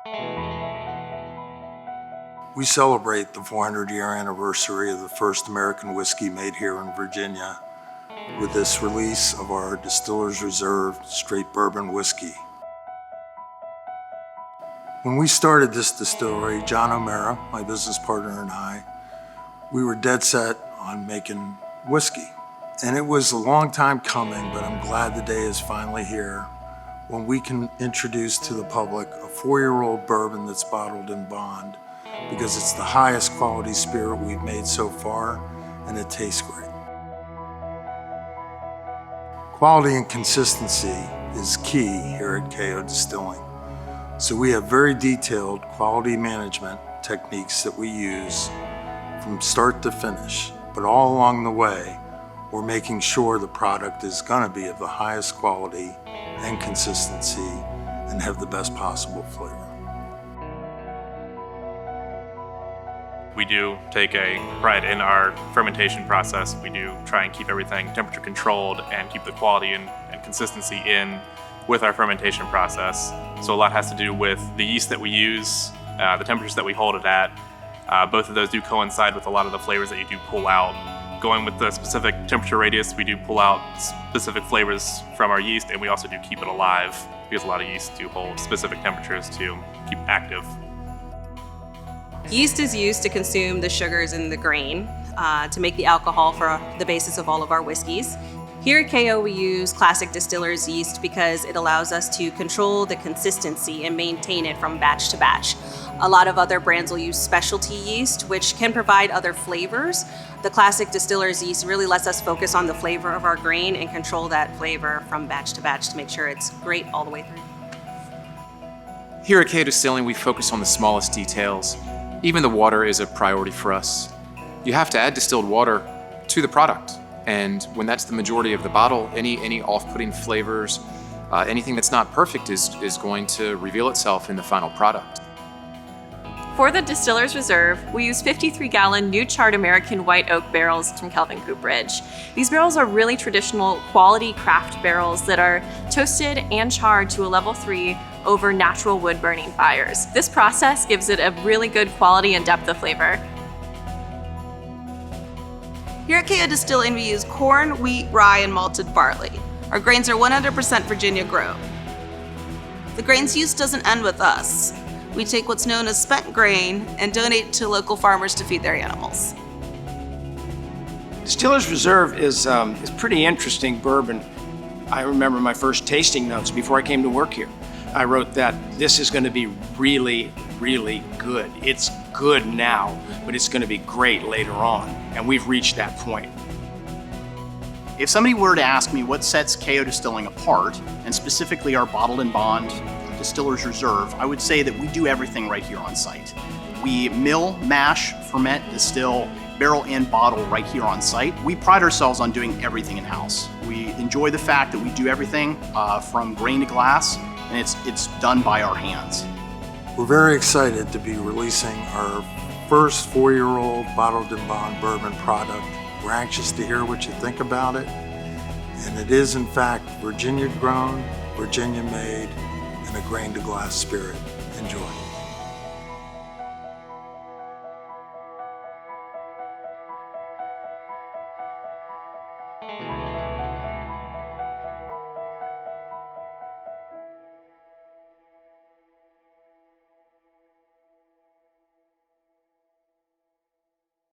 We celebrate the 400-year anniversary of the first American whiskey made here in Virginia with this release of our Distiller's Reserve Straight Bourbon Whiskey. When we started this distillery, John O'Mara, my business partner, and I, we were dead set on making whiskey. And it was a long time coming, but I'm glad the day is finally here when we can introduce to the public a 4-year-old bourbon that's bottled in bond, because it's the highest quality spirit we've made so far, and it tastes great. Quality and consistency is key here at KO Distilling. So we have very detailed quality management techniques that we use from start to finish, but all along the way, we're making sure the product is gonna be of the highest quality and consistency and have the best possible flavor. We do take a pride in our fermentation process. We do try and keep everything temperature controlled and keep the quality and consistency in with our fermentation process. So a lot has to do with the yeast that we use, the temperatures that we hold it at. Both of those do coincide with a lot of the flavors that you do pull out. Going with the specific temperature radius, we do pull out specific flavors from our yeast, and we also do keep it alive because a lot of yeast do hold specific temperatures to keep active. Yeast is used to consume the sugars in the grain to make the alcohol for the basis of all of our whiskeys. Here at KO, we use classic distiller's yeast because it allows us to control the consistency and maintain it from batch to batch. A lot of other brands will use specialty yeast, which can provide other flavors. The classic distiller's yeast really lets us focus on the flavor of our grain and control that flavor from batch to batch to make sure it's great all the way through. Here at KO Distilling, we focus on the smallest details. Even the water is a priority for us. You have to add distilled water to the product. And when that's the majority of the bottle, any off-putting flavors, anything that's not perfect is going to reveal itself in the final product. For the Distiller's Reserve, we use 53-gallon New Chart American white oak barrels from Kelvin Cooperage. These barrels are really traditional quality craft barrels that are toasted and charred to a level 3 over natural wood burning fires. This process gives it a really good quality and depth of flavor. Here at KO Distilling, we use corn, wheat, rye, and malted barley. Our grains are 100% Virginia grown. The grains use doesn't end with us. We take what's known as spent grain and donate to local farmers to feed their animals. Distiller's Reserve is pretty interesting bourbon. I remember my first tasting notes before I came to work here. I wrote that this is going to be really, really good. It's good now, but it's going to be great later on, and we've reached that point. If somebody were to ask me what sets KO Distilling apart, and specifically our bottled and bond Distiller's Reserve, I would say that we do everything right here on site. We mill, mash, ferment, distill, barrel, and bottle right here on site. We pride ourselves on doing everything in-house. We enjoy the fact that we do everything from grain to glass, and it's done by our hands. We're very excited to be releasing our first 4-year-old bottled and bond bourbon product. We're anxious to hear what you think about it. And it is in fact Virginia grown, Virginia made, and a grain to glass spirit. Enjoy.